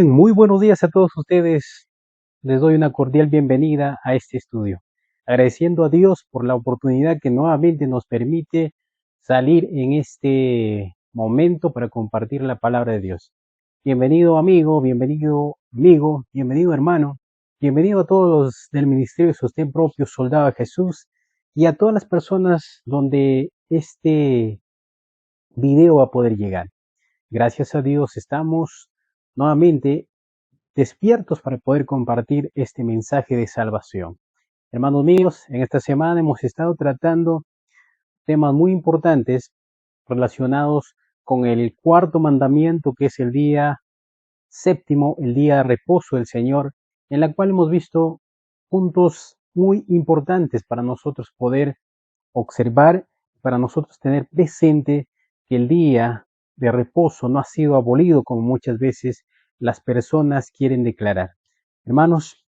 Bien, muy buenos días a todos ustedes. Les doy una cordial bienvenida a este estudio, agradeciendo a Dios por la oportunidad que nuevamente nos permite salir en este momento para compartir la palabra de Dios. Bienvenido amigo, bienvenido hermano, bienvenido a todos los del Ministerio de Sostén Propio, Soldado de Jesús, y a todas las personas donde este video va a poder llegar. Gracias a Dios estamos nuevamente despiertos para poder compartir este mensaje de salvación. Hermanos míos, en esta semana hemos estado tratando temas muy importantes relacionados con el cuarto mandamiento, que es el día séptimo, el día de reposo del Señor, en la cual hemos visto puntos muy importantes para nosotros poder observar, para nosotros tener presente que el día de reposo no ha sido abolido como muchas veces las personas quieren declarar. Hermanos,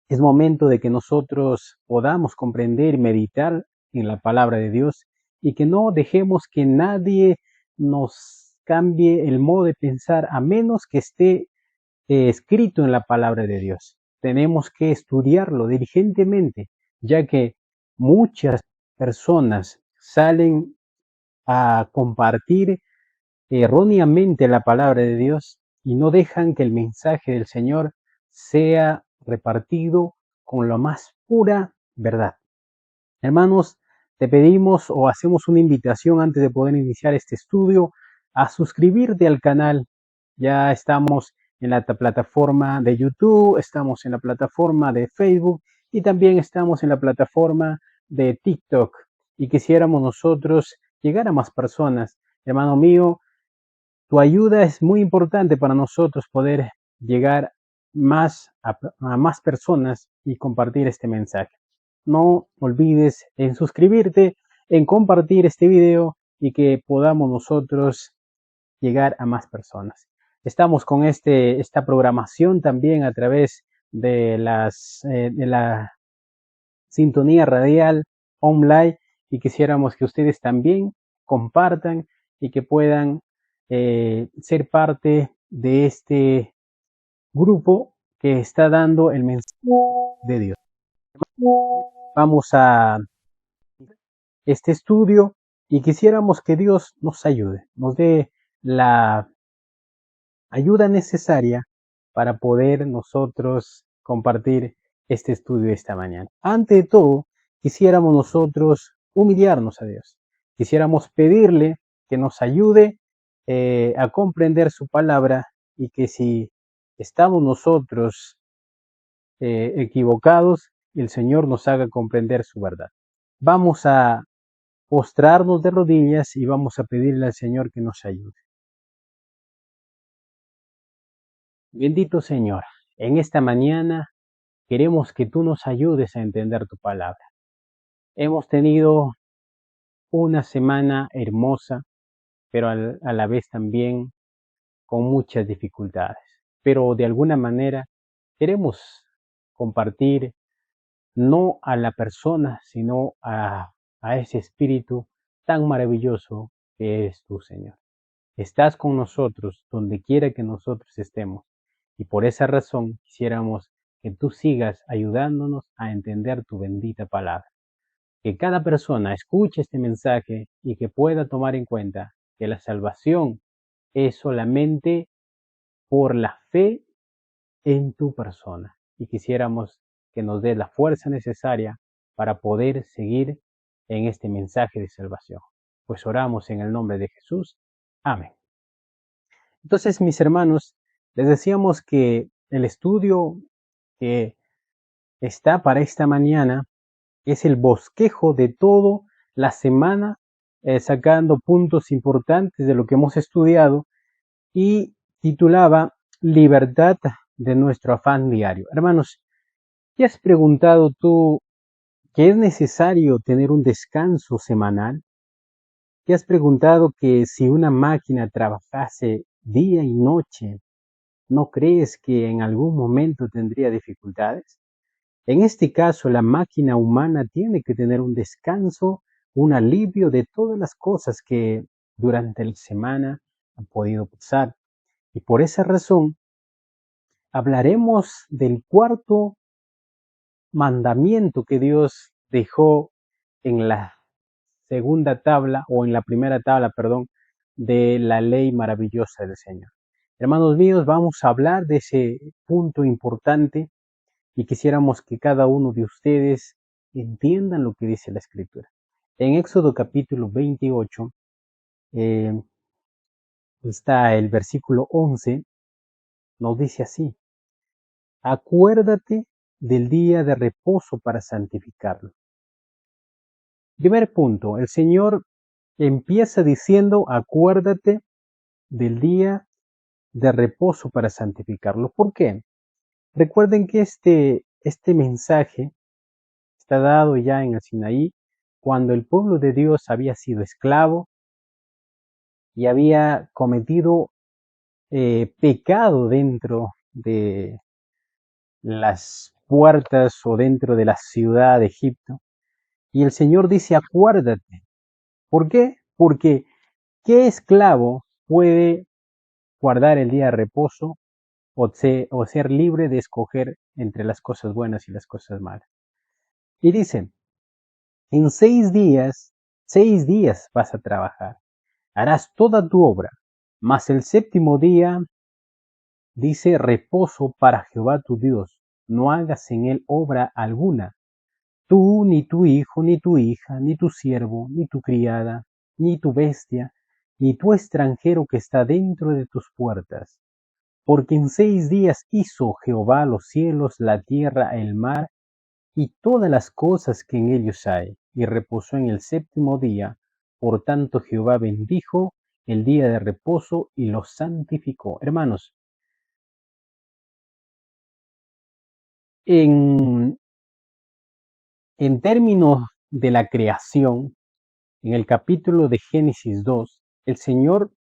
es momento de que nosotros podamos comprender y meditar en la palabra de Dios y que no dejemos que nadie nos cambie el modo de pensar a menos que esté escrito en la palabra de Dios. Tenemos que estudiarlo diligentemente, ya que muchas personas salen a compartir erróneamente la palabra de Dios y no dejan que el mensaje del Señor sea repartido con la más pura verdad. Hermanos, te pedimos o hacemos una invitación antes de poder iniciar este estudio a suscribirte al canal. Ya estamos en la plataforma de YouTube, estamos en la plataforma de Facebook y también estamos en la plataforma de TikTok. Y quisiéramos nosotros llegar a más personas. Hermano mío, tu ayuda es muy importante para nosotros poder llegar a más personas y compartir este mensaje. No olvides en suscribirte, en compartir este video y que podamos nosotros llegar a más personas. Estamos con esta programación también a través de la sintonía radial online y quisiéramos que ustedes también compartan y que puedan ser parte de este grupo que está dando el mensaje de Dios. Vamos a este estudio y quisiéramos que Dios nos ayude, nos dé la ayuda necesaria para poder nosotros compartir este estudio esta mañana. Ante todo, quisiéramos nosotros humillarnos a Dios. Quisiéramos pedirle que nos ayude a comprender su palabra y que si estamos nosotros equivocados, el Señor nos haga comprender su verdad. Vamos a postrarnos de rodillas y vamos a pedirle al Señor que nos ayude. Bendito Señor, en esta mañana queremos que tú nos ayudes a entender tu palabra. Hemos tenido una semana hermosa, pero a la vez también con muchas dificultades. Pero de alguna manera queremos compartir no a la persona, sino a ese espíritu tan maravilloso que es tú, Señor. Estás con nosotros donde quiera que nosotros estemos. Y por esa razón quisiéramos que tú sigas ayudándonos a entender tu bendita palabra. Que cada persona escuche este mensaje y que pueda tomar en cuenta que la salvación es solamente por la fe en tu persona. Y quisiéramos que nos dé la fuerza necesaria para poder seguir en este mensaje de salvación. Pues oramos en el nombre de Jesús. Amén. Entonces, mis hermanos, les decíamos que el estudio que está para esta mañana es el bosquejo de toda la semana, sacando puntos importantes de lo que hemos estudiado y titulaba Libertad de nuestro afán diario. Hermanos, ¿te has preguntado tú que es necesario tener un descanso semanal? ¿Te has preguntado que si una máquina trabajase día y noche, ¿no crees que en algún momento tendría dificultades? En este caso, la máquina humana tiene que tener un descanso, un alivio de todas las cosas que durante la semana han podido pasar. Y por esa razón, hablaremos del cuarto mandamiento que Dios dejó en la segunda tabla o en la primera tabla, perdón, de la ley maravillosa del Señor. Hermanos míos, vamos a hablar de ese punto importante y quisiéramos que cada uno de ustedes entiendan lo que dice la Escritura. En Éxodo capítulo 28 está el versículo 11, nos dice así: acuérdate del día de reposo para santificarlo. Primer punto, el Señor empieza diciendo, acuérdate del día de reposo para santificarlo. ¿Por qué? Recuerden que este mensaje está dado ya en el Sinaí, cuando el pueblo de Dios había sido esclavo y había cometido pecado dentro de las puertas o dentro de la ciudad de Egipto. Y el Señor dice, acuérdate. ¿Por qué? Porque ¿qué esclavo puede guardar el día de reposo o ser libre de escoger entre las cosas buenas y las cosas malas? Y dice, en 6 días vas a trabajar, harás toda tu obra, mas el séptimo día, dice, reposo para Jehová tu Dios, no hagas en él obra alguna, tú, ni tu hijo, ni tu hija, ni tu siervo, ni tu criada, ni tu bestia, ni tu extranjero que está dentro de tus puertas. Porque en 6 días hizo Jehová los cielos, la tierra, el mar, y todas las cosas que en ellos hay, y reposó en el séptimo día. Por tanto Jehová bendijo el día de reposo y lo santificó. Hermanos, en, en términos de la creación, en el capítulo de Génesis 2, el Señor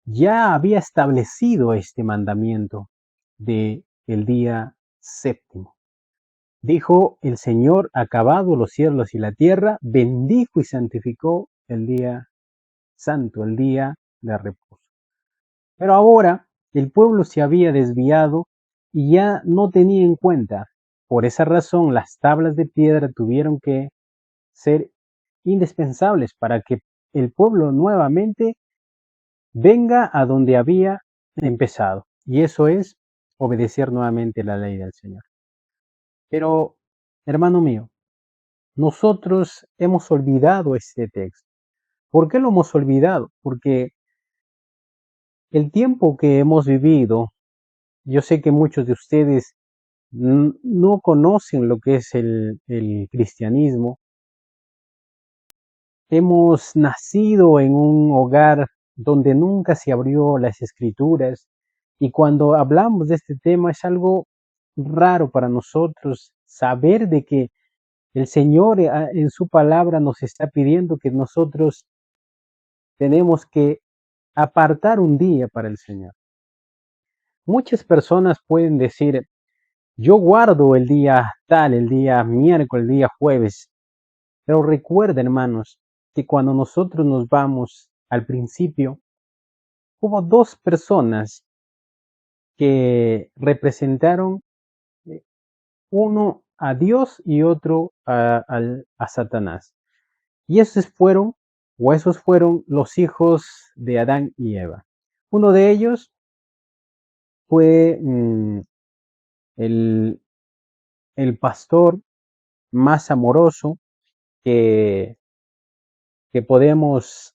ya había establecido este mandamiento de el día séptimo. Dijo el Señor, acabado los cielos y la tierra, bendijo y santificó el día santo, el día de reposo. Pero ahora el pueblo se había desviado y ya no tenía en cuenta. Por esa razón las tablas de piedra tuvieron que ser indispensables para que el pueblo nuevamente venga a donde había empezado. Y eso es obedecer nuevamente la ley del Señor. Pero, hermano mío, nosotros hemos olvidado este texto. ¿Por qué lo hemos olvidado? Porque el tiempo que hemos vivido, yo sé que muchos de ustedes no conocen lo que es el cristianismo. Hemos nacido en un hogar donde nunca se abrió las escrituras y cuando hablamos de este tema es algo raro para nosotros saber de que el Señor en su palabra nos está pidiendo que nosotros tenemos que apartar un día para el Señor. Muchas personas pueden decir, yo guardo el día tal, el día miércoles, el día jueves, pero recuerden, hermanos, que cuando nosotros nos vamos al principio, hubo dos personas que representaron uno a Dios y otro a Satanás. Y esos fueron los hijos de Adán y Eva. Uno de ellos fue el, el pastor más amoroso que, que podemos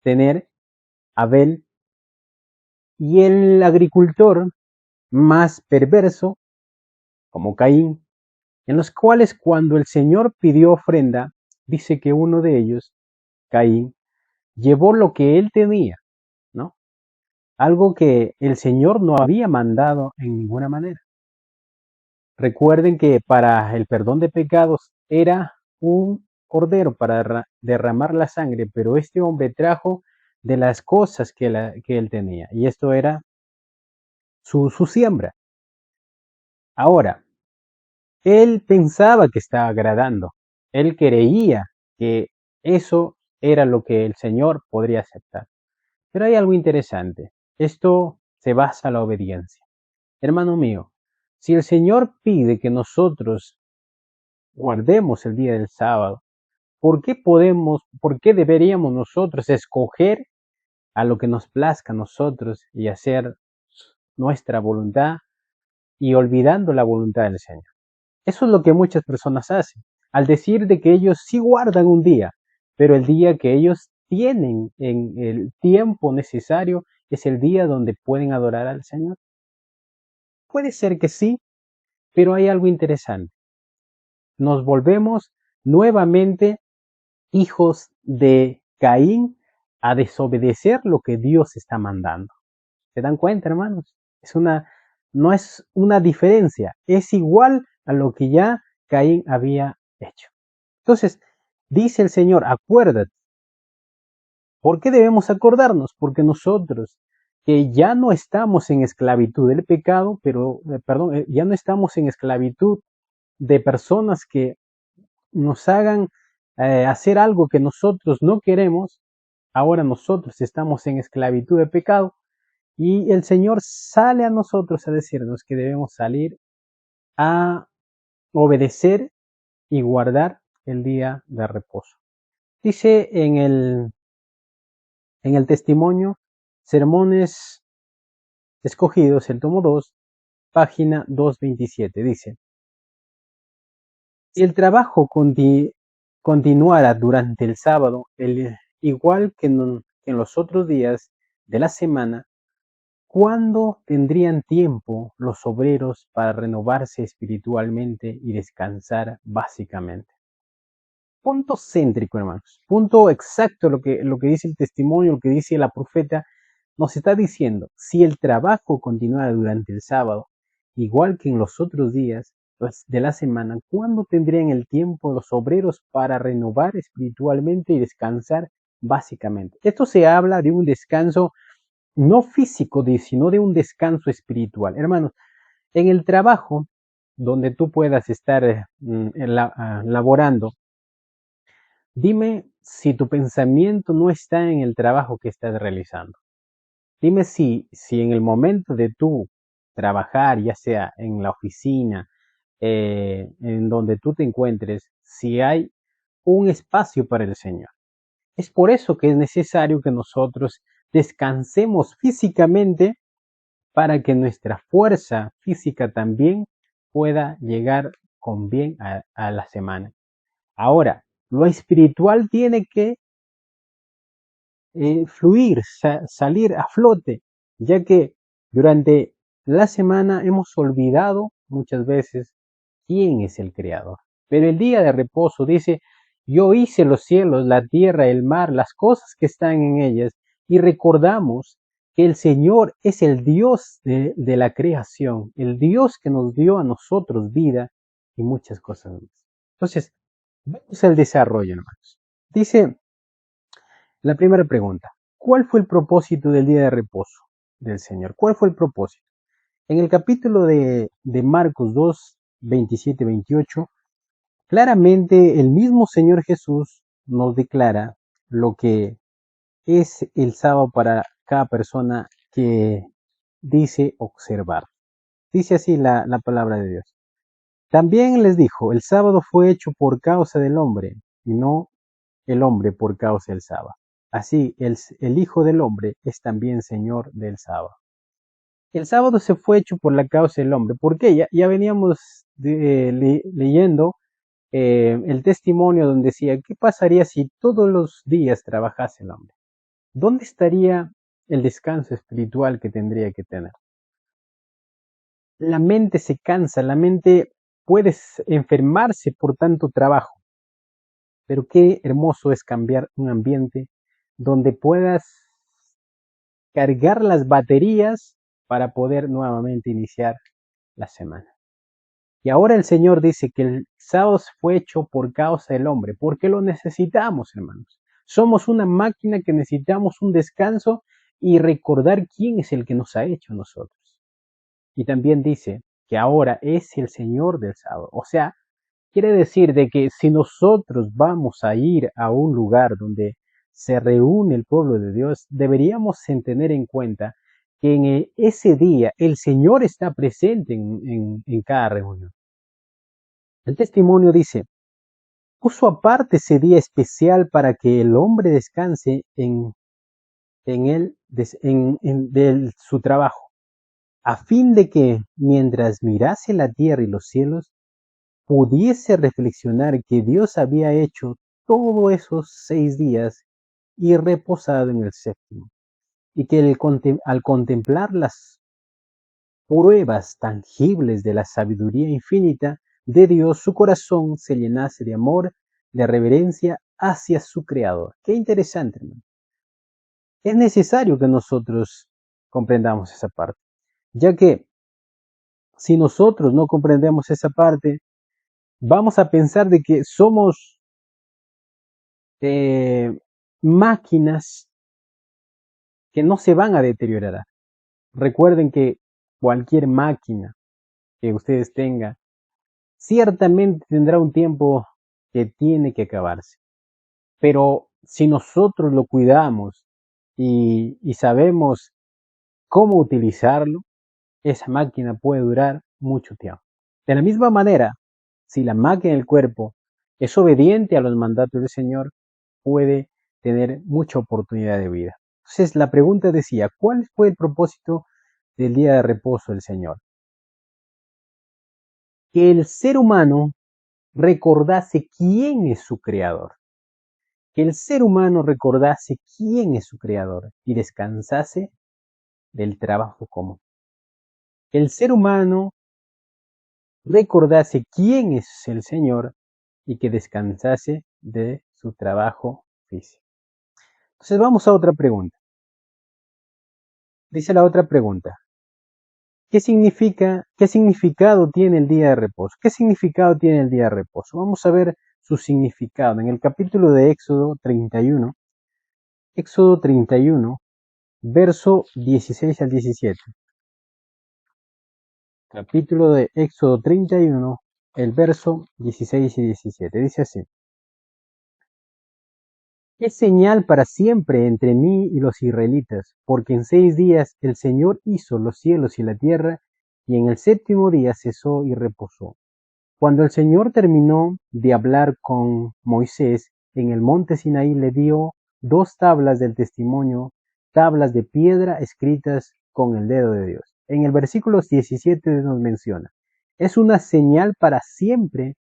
tener, Abel, y el agricultor más perverso, como Caín, en los cuales cuando el Señor pidió ofrenda, dice que uno de ellos, Caín, llevó lo que él tenía, ¿no? Algo que el Señor no había mandado en ninguna manera. Recuerden que para el perdón de pecados era un cordero para derramar la sangre, pero este hombre trajo de las cosas que él tenía, y esto era su siembra. Ahora, él pensaba que estaba agradando, él creía que eso era lo que el Señor podría aceptar. Pero hay algo interesante, esto se basa en la obediencia. Hermano mío, Si el Señor pide que nosotros guardemos el día del sábado, por qué deberíamos nosotros escoger a lo que nos plazca a nosotros y hacer nuestra voluntad y olvidando la voluntad del Señor? Eso es lo que muchas personas hacen, al decir de que ellos sí guardan un día, pero el día que ellos tienen en el tiempo necesario es el día donde pueden adorar al Señor. Puede ser que sí, pero hay algo interesante. Nos volvemos nuevamente hijos de Caín a desobedecer lo que Dios está mandando. ¿Se dan cuenta, hermanos? No es una diferencia, es igual a lo que ya Caín había hecho. Entonces, dice el Señor, acuérdate. ¿Por qué debemos acordarnos? Porque nosotros, que ya no estamos en esclavitud del pecado, ya no estamos en esclavitud de personas que nos hagan hacer algo que nosotros no queremos, ahora nosotros estamos en esclavitud de pecado y el Señor sale a nosotros a decirnos que debemos salir a obedecer y guardar el día de reposo. Dice en el testimonio Sermones Escogidos, el tomo 2, página 227, dice: si el trabajo continuara durante el sábado, igual que en los otros días de la semana, ¿cuándo tendrían tiempo los obreros para renovarse espiritualmente y descansar básicamente? Punto céntrico, hermanos. Punto exacto lo que dice el testimonio, lo que dice la profeta. Nos está diciendo, si el trabajo continuara durante el sábado, igual que en los otros días de la semana, ¿cuándo tendrían el tiempo los obreros para renovar espiritualmente y descansar básicamente? Esto se habla de un descanso no físico, sino de un descanso espiritual. Hermanos, en el trabajo donde tú puedas estar laborando, dime si tu pensamiento no está en el trabajo que estás realizando. Dime si en el momento de tú trabajar, ya sea en la oficina, en donde tú te encuentres, si hay un espacio para el Señor. Es por eso que es necesario que nosotros descansemos físicamente para que nuestra fuerza física también pueda llegar con bien a la semana. Ahora, lo espiritual tiene que fluir, salir a flote, ya que durante la semana hemos olvidado muchas veces quién es el Creador. Pero el día de reposo dice, yo hice los cielos, la tierra, el mar, las cosas que están en ellas, y recordamos que el Señor es el Dios de la creación, el Dios que nos dio a nosotros vida y muchas cosas más. Entonces, vamos al desarrollo, hermanos. Dice la primera pregunta, ¿cuál fue el propósito del día de reposo del Señor? ¿Cuál fue el propósito? En el capítulo de Marcos 2, 27, 28, claramente el mismo Señor Jesús nos declara lo que es el sábado para cada persona que dice observar. Dice así la palabra de Dios. También les dijo, el sábado fue hecho por causa del hombre y no el hombre por causa del sábado. Así, el Hijo del Hombre es también Señor del sábado. El sábado se fue hecho por la causa del hombre. ¿Por qué? Ya veníamos leyendo el testimonio donde decía, ¿qué pasaría si todos los días trabajase el hombre? ¿Dónde estaría el descanso espiritual que tendría que tener? La mente se cansa, la mente puede enfermarse por tanto trabajo. Pero qué hermoso es cambiar un ambiente donde puedas cargar las baterías para poder nuevamente iniciar la semana. Y ahora el Señor dice que el sábado fue hecho por causa del hombre, porque lo necesitamos, hermanos. Somos una máquina que necesitamos un descanso y recordar quién es el que nos ha hecho a nosotros. Y también dice que ahora es el Señor del sábado. O sea, quiere decir de que si nosotros vamos a ir a un lugar donde se reúne el pueblo de Dios, deberíamos tener en cuenta que en ese día el Señor está presente en cada reunión. El testimonio dice, puso aparte ese día especial para que el hombre descanse de su trabajo, a fin de que, mientras mirase la tierra y los cielos, pudiese reflexionar que Dios había hecho todos esos 6 días y reposado en el séptimo, y que al contemplar las pruebas tangibles de la sabiduría infinita de Dios, su corazón se llenase de amor, de reverencia hacia su Creador. Qué interesante, hermano. Es necesario que nosotros comprendamos esa parte, ya que si nosotros no comprendemos esa parte, vamos a pensar de que somos máquinas que no se van a deteriorar. Recuerden que cualquier máquina que ustedes tengan, ciertamente tendrá un tiempo que tiene que acabarse. Pero si nosotros lo cuidamos y sabemos cómo utilizarlo, esa máquina puede durar mucho tiempo. De la misma manera, si la máquina del cuerpo es obediente a los mandatos del Señor, puede tener mucha oportunidad de vida. Entonces la pregunta decía, ¿cuál fue el propósito del día de reposo del Señor? Que el ser humano recordase quién es su creador. Que el ser humano recordase quién es su creador y descansase del trabajo común. Que el ser humano recordase quién es el Señor y que descansase de su trabajo físico. Entonces vamos a otra pregunta. Dice la otra pregunta. ¿Qué significado tiene el día de reposo? ¿Qué significado tiene el día de reposo? Vamos a ver su significado. En el capítulo de Éxodo 31, verso 16 al 17. Capítulo de Éxodo 31, el verso 16 y 17. Dice así. ¿Qué señal para siempre entre mí y los israelitas? Porque en 6 días el Señor hizo los cielos y la tierra, y en el séptimo día cesó y reposó. Cuando el Señor terminó de hablar con Moisés en el monte Sinaí, le dio 2 tablas del testimonio, tablas de piedra escritas con el dedo de Dios. En el versículo 17 nos menciona, es una señal para siempre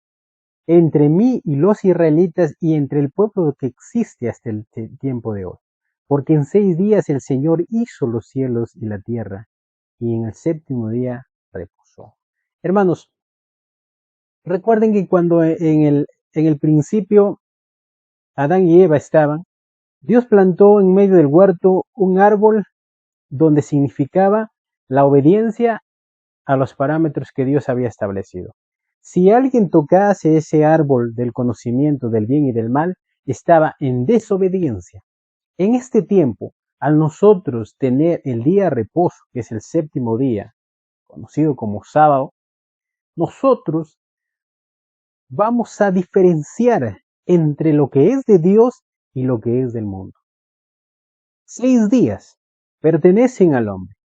entre mí y los israelitas y entre el pueblo que existe hasta el tiempo de hoy. Porque en 6 días el Señor hizo los cielos y la tierra, y en el séptimo día reposó. Hermanos, recuerden que cuando en el principio Adán y Eva estaban, Dios plantó en medio del huerto un árbol donde significaba la obediencia a los parámetros que Dios había establecido. Si alguien tocase ese árbol del conocimiento del bien y del mal, estaba en desobediencia. En este tiempo, al nosotros tener el día de reposo, que es el séptimo día, conocido como sábado, nosotros vamos a diferenciar entre lo que es de Dios y lo que es del mundo. 6 días pertenecen al hombre.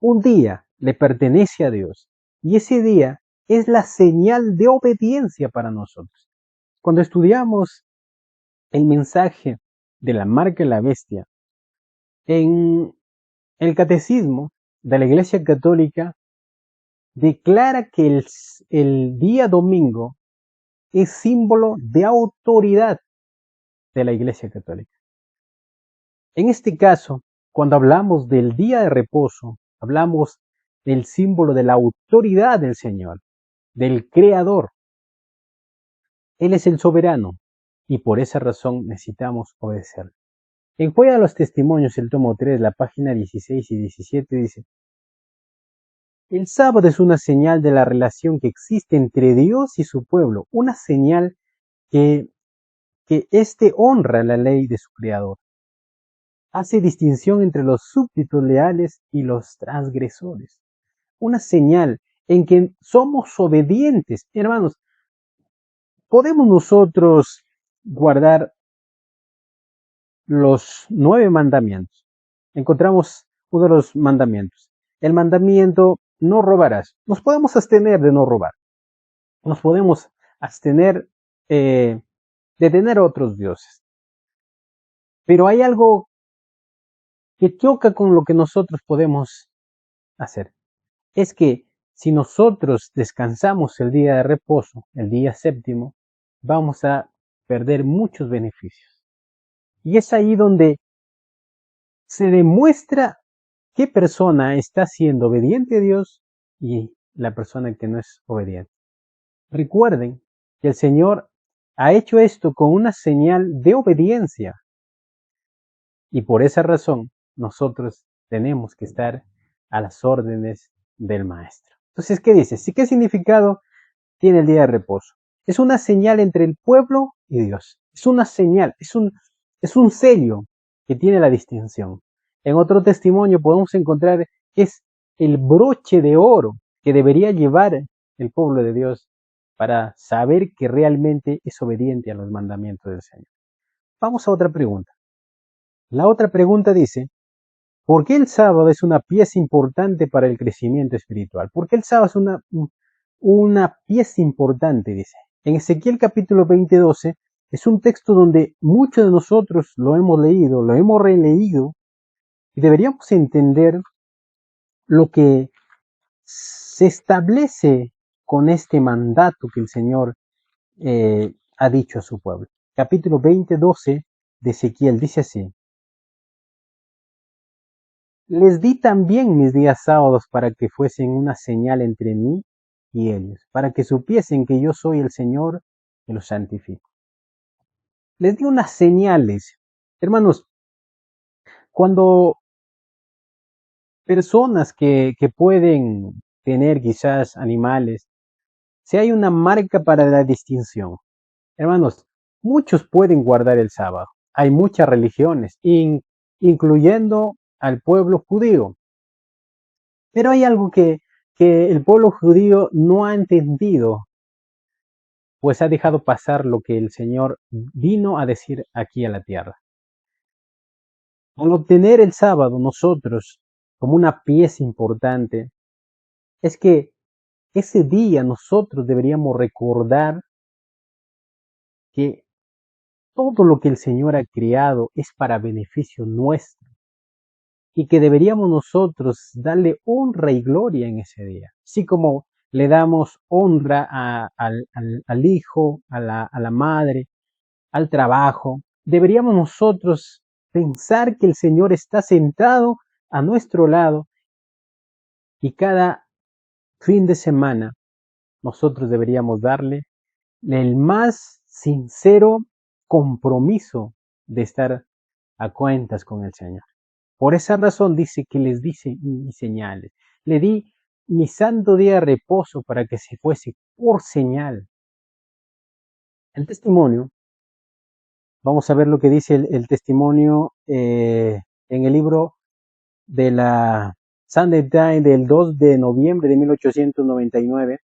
Un día le pertenece a Dios. Y ese día es la señal de obediencia para nosotros. Cuando estudiamos el mensaje de la marca de la bestia, en el catecismo de la Iglesia Católica declara que el día domingo es símbolo de autoridad de la Iglesia Católica. En este caso, cuando hablamos del día de reposo, hablamos del símbolo de la autoridad del Señor, del Creador. Él es el soberano y por esa razón necesitamos obedecer. En Joya de los Testimonios, el tomo 3, la página 16 y 17 dice, el sábado es una señal de la relación que existe entre Dios y su pueblo, una señal que éste honra la ley de su Creador. Hace distinción entre los súbditos leales y los transgresores. Una señal en que somos obedientes. Hermanos, ¿podemos nosotros guardar los 9 mandamientos? Encontramos uno de los mandamientos. El mandamiento, no robarás. Nos podemos abstener de no robar. Nos podemos abstener de tener otros dioses. Pero hay algo que choca con lo que nosotros podemos hacer. Es que si nosotros descansamos el día de reposo, el día séptimo, vamos a perder muchos beneficios. Y es ahí donde se demuestra qué persona está siendo obediente a Dios y la persona que no es obediente. Recuerden que el Señor ha hecho esto con una señal de obediencia. Y por esa razón nosotros tenemos que estar a las órdenes del Maestro. Entonces, ¿qué dice? ¿Qué significado tiene el día de reposo? Es una señal entre el pueblo y Dios. Es una señal, es un sello que tiene la distinción. En otro testimonio podemos encontrar que es el broche de oro que debería llevar el pueblo de Dios para saber que realmente es obediente a los mandamientos del Señor. Vamos a otra pregunta. La otra pregunta dice, ¿por qué el sábado es una pieza importante para el crecimiento espiritual? ¿Por qué el sábado es una pieza importante? Dice. En Ezequiel capítulo 20:12 es un texto donde muchos de nosotros lo hemos leído, lo hemos releído y deberíamos entender lo que se establece con este mandato que el Señor ha dicho a su pueblo. Capítulo 20:12 de Ezequiel dice así. Les di también mis días sábados para que fuesen una señal entre mí y ellos, para que supiesen que yo soy el Señor que los santifico. Les di unas señales. Hermanos, cuando personas que pueden tener quizás animales, si hay una marca para la distinción. Hermanos, muchos pueden guardar el sábado. Hay muchas religiones, incluyendo al pueblo judío. Pero hay algo que el pueblo judío no ha entendido, pues ha dejado pasar lo que el Señor vino a decir aquí a la tierra. Al obtener el sábado nosotros como una pieza importante, es que ese día nosotros deberíamos recordar que todo lo que el Señor ha creado es para beneficio nuestro y que deberíamos nosotros darle honra y gloria en ese día, así como le damos honra al hijo, a la madre, al trabajo. Deberíamos nosotros pensar que el Señor está sentado a nuestro lado y cada fin de semana nosotros deberíamos darle el más sincero compromiso de estar a cuentas con el Señor. Por esa razón dice que les dice mis señales. Le di mi santo día de reposo para que se fuese por señal. El testimonio, vamos a ver lo que dice el testimonio en el libro de la Sunday Times del 2 de noviembre de 1899.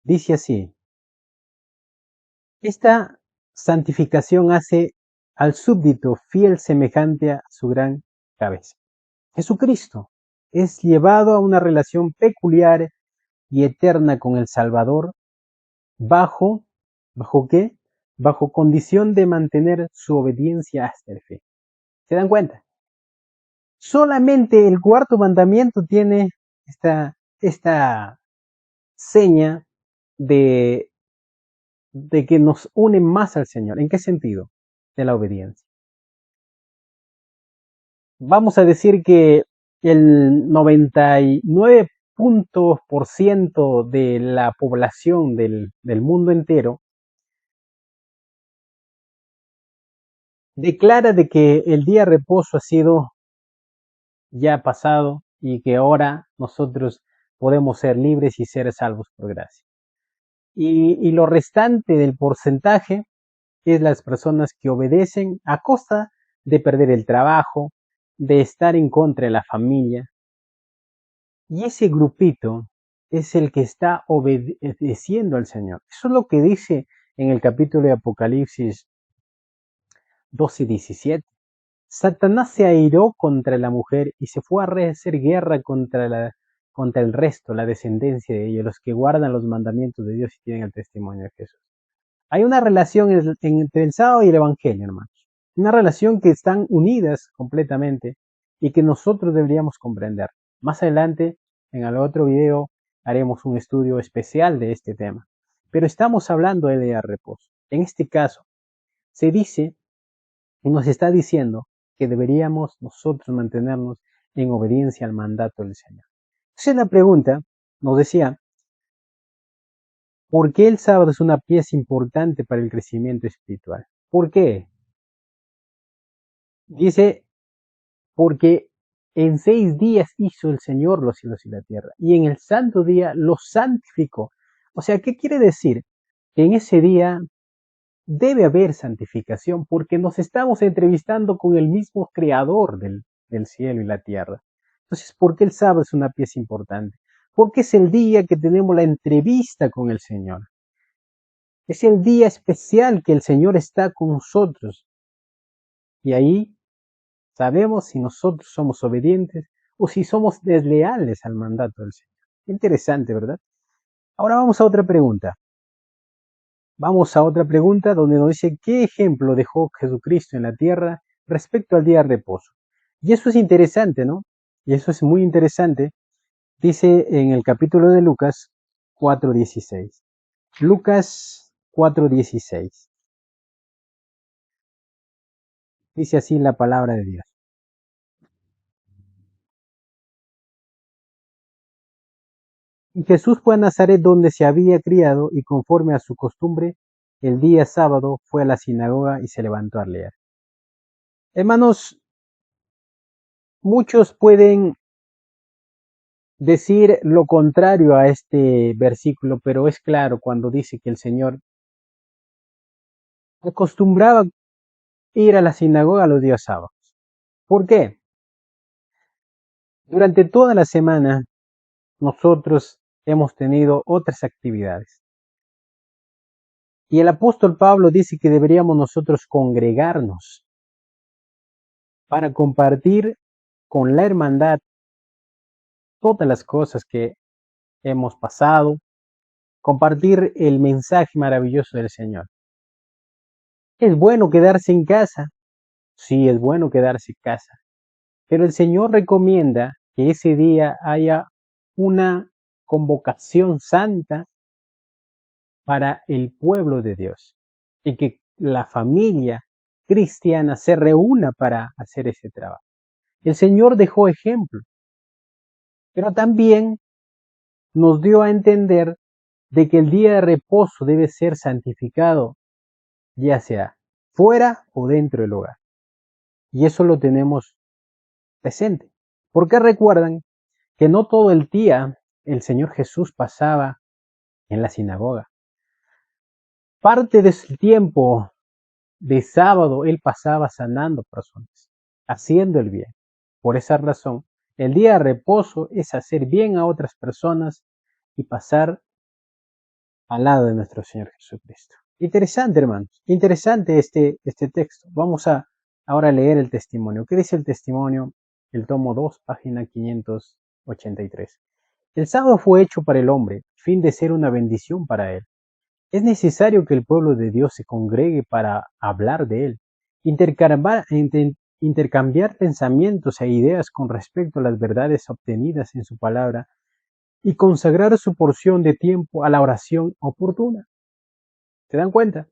Dice así: esta santificación hace al súbdito fiel semejante a su gran cabeza. Jesucristo es llevado a una relación peculiar y eterna con el Salvador, ¿bajo qué? Bajo condición de mantener su obediencia hasta el fin. ¿Se dan cuenta? Solamente el cuarto mandamiento tiene esta seña de que nos une más al Señor. ¿En qué sentido? De la obediencia. Vamos a decir que el 99% de la población del mundo entero declara de que el día de reposo ha sido ya pasado y que ahora nosotros podemos ser libres y ser salvos por gracia. Y lo restante del porcentaje es las personas que obedecen a costa de perder el trabajo, de estar en contra de la familia. Y ese grupito es el que está obedeciendo al Señor. Eso es lo que dice en el capítulo de Apocalipsis 12:17. Satanás se airó contra la mujer y se fue a hacer guerra contra el resto, la descendencia de ellos, los que guardan los mandamientos de Dios y tienen el testimonio de Jesús. Hay una relación entre el sábado y el evangelio, hermanos. Una relación que están unidas completamente y que nosotros deberíamos comprender. Más adelante, en el otro video, haremos un estudio especial de este tema. Pero estamos hablando del día de reposo. En este caso, se dice y nos está diciendo que deberíamos nosotros mantenernos en obediencia al mandato del Señor. Entonces la pregunta nos decía, ¿por qué el sábado es una pieza importante para el crecimiento espiritual? ¿Por qué? Dice, porque en 6 días hizo el Señor los cielos y la tierra, y en el santo día los santificó. O sea, ¿qué quiere decir? Que en ese día debe haber santificación, porque nos estamos entrevistando con el mismo creador del cielo y la tierra. Entonces, ¿por qué el sábado es una pieza importante? Porque es el día que tenemos la entrevista con el Señor. Es el día especial que el Señor está con nosotros. Y ahí sabemos si nosotros somos obedientes o si somos desleales al mandato del Señor. Interesante, ¿verdad? Ahora vamos a otra pregunta. Vamos a otra pregunta donde nos dice, ¿qué ejemplo dejó Jesucristo en la tierra respecto al día de reposo? Y eso es interesante, ¿no? Y eso es muy interesante. Dice en el capítulo de Lucas 4:16. Lucas 4:16. Dice así la palabra de Dios. Y Jesús fue a Nazaret donde se había criado y conforme a su costumbre, el día sábado fue a la sinagoga y se levantó a leer. Hermanos, muchos pueden decir lo contrario a este versículo, pero es claro cuando dice que el Señor acostumbraba ir a la sinagoga los días sábados. ¿Por qué? Durante toda la semana nosotros hemos tenido otras actividades. Y el apóstol Pablo dice que deberíamos nosotros congregarnos para compartir con la hermandad todas las cosas que hemos pasado, compartir el mensaje maravilloso del Señor. ¿Es bueno quedarse en casa? Sí, es bueno quedarse en casa, pero el Señor recomienda que ese día haya una convocación santa para el pueblo de Dios y que la familia cristiana se reúna para hacer ese trabajo. El Señor dejó ejemplo, pero también nos dio a entender de que el día de reposo debe ser santificado, ya sea fuera o dentro del hogar. Y eso lo tenemos presente. Porque recuerdan que no todo el día el Señor Jesús pasaba en la sinagoga. Parte de su tiempo de sábado Él pasaba sanando personas, haciendo el bien. Por esa razón, el día de reposo es hacer bien a otras personas y pasar al lado de nuestro Señor Jesucristo. Interesante, hermanos. Interesante este texto. Vamos a ahora leer el testimonio. ¿Qué dice el testimonio? El tomo 2, página 583. El sábado fue hecho para el hombre, fin de ser una bendición para él. Es necesario que el pueblo de Dios se congregue para hablar de él, intercambiar pensamientos e ideas con respecto a las verdades obtenidas en su palabra y consagrar su porción de tiempo a la oración oportuna. ¿Se dan cuenta?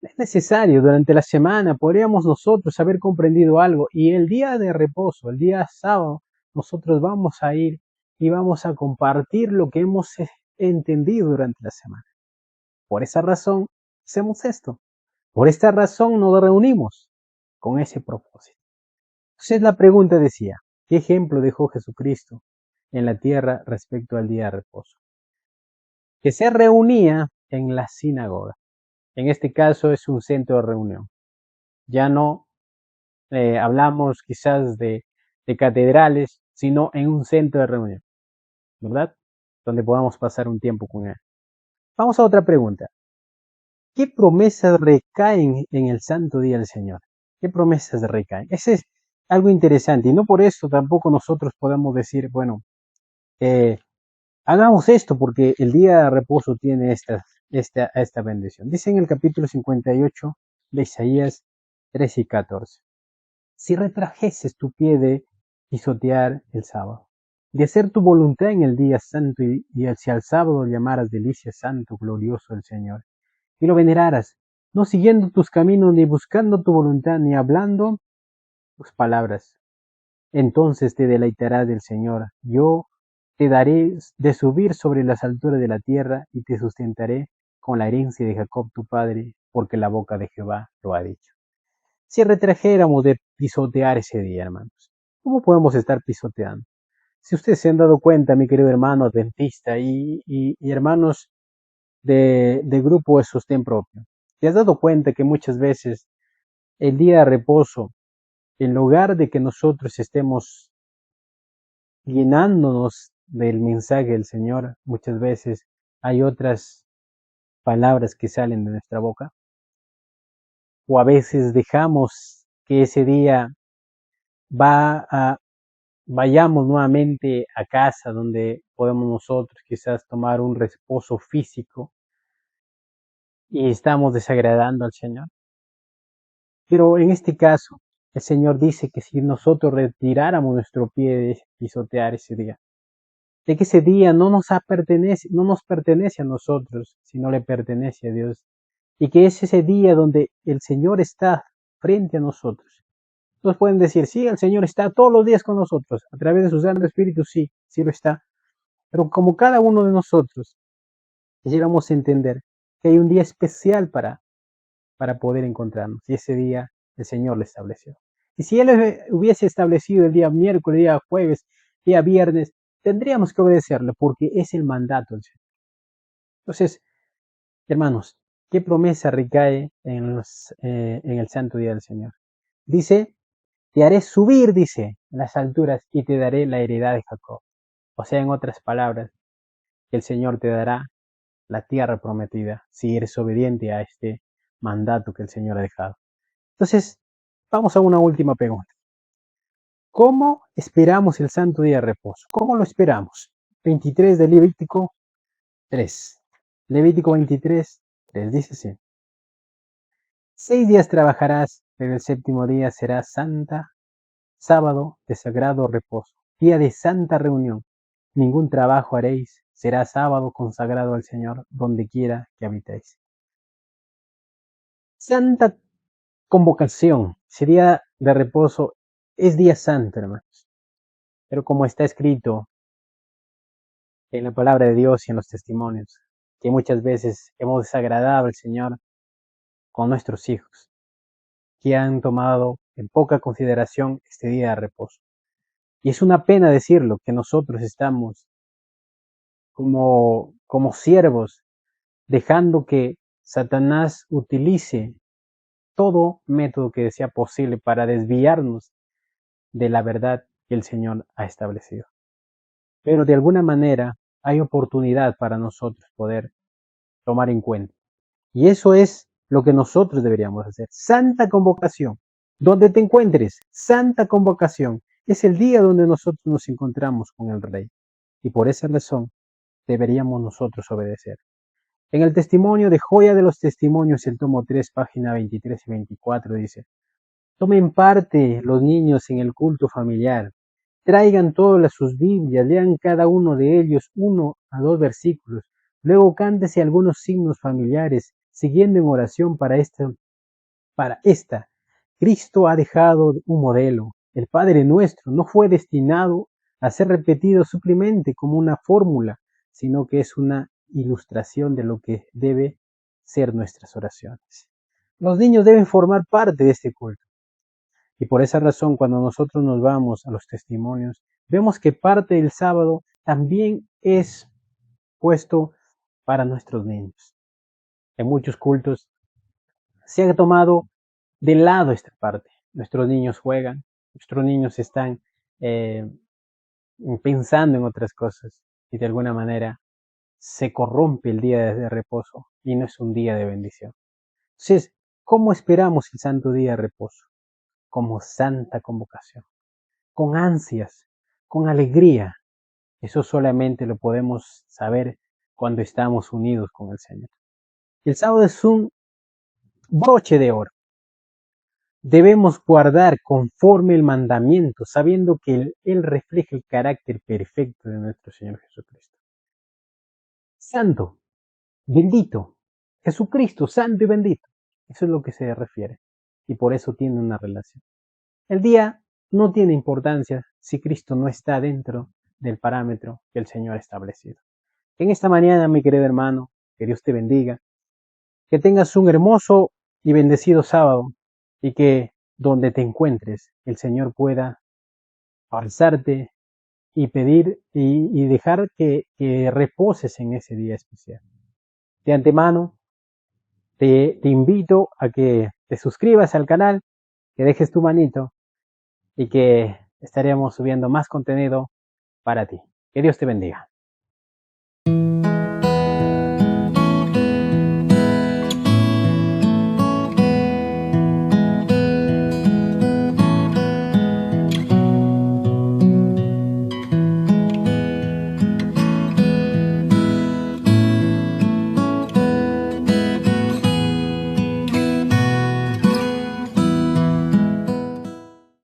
Es necesario, durante la semana podríamos nosotros haber comprendido algo y el día de reposo, el día sábado, nosotros vamos a ir y vamos a compartir lo que hemos entendido durante la semana. Por esa razón, hacemos esto. Por esta razón nos reunimos con ese propósito. Entonces la pregunta decía, ¿qué ejemplo dejó Jesucristo en la tierra respecto al día de reposo? Que se reunía en la sinagoga. En este caso es un centro de reunión. Ya no hablamos quizás de catedrales, sino en un centro de reunión, ¿verdad? Donde podamos pasar un tiempo con Él. Vamos a otra pregunta. ¿Qué promesas recaen en el santo día del Señor? ¿Qué promesas recaen? Ese es algo interesante y no por eso tampoco nosotros podemos decir, bueno, eh, hagamos esto porque el día de reposo tiene esta bendición. Dice en el capítulo 58 de Isaías 13 y 14. Si retrajeses tu pie de pisotear el sábado, de hacer tu voluntad en el día santo y si al sábado llamaras delicia santo, glorioso el Señor, y lo veneraras, no siguiendo tus caminos, ni buscando tu voluntad, ni hablando tus palabras, entonces te deleitarás del Señor. Yo te daré de subir sobre las alturas de la tierra y te sustentaré con la herencia de Jacob tu padre, porque la boca de Jehová lo ha dicho. Si retrajéramos de pisotear ese día, hermanos, ¿cómo podemos estar pisoteando? Si ustedes se han dado cuenta, mi querido hermano adventista y hermanos de grupo de sostén propio, ¿te has dado cuenta que muchas veces el día de reposo, en lugar de que nosotros estemos llenándonos del mensaje del Señor, muchas veces hay otras palabras que salen de nuestra boca? O a veces dejamos que ese día va a vayamos nuevamente a casa donde podemos nosotros quizás tomar un reposo físico y estamos desagradando al Señor. Pero en este caso, el Señor dice que si nosotros retiráramos nuestro pie de pisotear ese día, de que ese día no nos pertenece a nosotros, sino le pertenece a Dios, y que es ese día donde el Señor está frente a nosotros. Nos pueden decir, sí, el Señor está todos los días con nosotros, a través de su Santo Espíritu, sí, sí lo está. Pero como cada uno de nosotros quisiéramos entender que hay un día especial para poder encontrarnos, y ese día el Señor lo estableció. Y si Él hubiese establecido el día miércoles, día jueves, día viernes, tendríamos que obedecerlo porque es el mandato del Señor. Entonces, hermanos, ¿qué promesa recae en el santo día del Señor? Dice, te haré subir, dice, en las alturas y te daré la heredad de Jacob. O sea, en otras palabras, el Señor te dará la tierra prometida si eres obediente a este mandato que el Señor ha dejado. Entonces, vamos a una última pregunta. ¿Cómo esperamos el santo día de reposo? ¿Cómo lo esperamos? 23 de Levítico 3. Levítico 23, 3 dice así. 6 días trabajarás, pero el séptimo día será sábado de sagrado reposo, día de santa reunión. Ningún trabajo haréis, será sábado consagrado al Señor, donde quiera que habitéis. Santa convocación, ese día de reposo es día santo, hermanos. Pero como está escrito en la palabra de Dios y en los testimonios, que muchas veces hemos desagradado al Señor con nuestros hijos, que han tomado en poca consideración este día de reposo. Y es una pena decirlo, que nosotros estamos como siervos, dejando que Satanás utilice todo método que sea posible para desviarnos de la verdad que el Señor ha establecido. Pero de alguna manera hay oportunidad para nosotros poder tomar en cuenta. Y eso es lo que nosotros deberíamos hacer. Santa convocación. Donde te encuentres, santa convocación. Es el día donde nosotros nos encontramos con el Rey. Y por esa razón deberíamos nosotros obedecer. En el testimonio de Joya de los Testimonios, el tomo 3, página 23 y 24, dice, tomen parte los niños en el culto familiar, traigan todas sus Biblias, lean cada uno de ellos 1 a 2 versículos, luego cántese algunos signos familiares, siguiendo en oración para esta. Cristo ha dejado un modelo. El Padre Nuestro no fue destinado a ser repetido simplemente como una fórmula, sino que es una ilustración de lo que debe ser nuestras oraciones. Los niños deben formar parte de este culto. Y por esa razón, cuando nosotros nos vamos a los testimonios, vemos que parte del sábado también es puesto para nuestros niños. En muchos cultos se ha tomado de lado esta parte. Nuestros niños juegan, nuestros niños están eh, pensando en otras cosas y de alguna manera se corrompe el día de reposo y no es un día de bendición. Entonces, ¿cómo esperamos el santo día de reposo? como santa convocación, con ansias, con alegría. Eso solamente lo podemos saber cuando estamos unidos con el Señor. El sábado es un broche de oro. Debemos guardar conforme el mandamiento, sabiendo que Él refleja el carácter perfecto de nuestro Señor Jesucristo. Santo, bendito, Jesucristo, santo y bendito. Eso es lo que se refiere. Y por eso tiene una relación. El día no tiene importancia si Cristo no está dentro del parámetro que el Señor ha establecido. En esta mañana, mi querido hermano, que Dios te bendiga, que tengas un hermoso y bendecido sábado y que donde te encuentres el Señor pueda alzarte y pedir y dejar que reposes en ese día especial. De antemano, te invito a que te suscribas al canal, que dejes tu manito y que estaremos subiendo más contenido para ti. Que Dios te bendiga.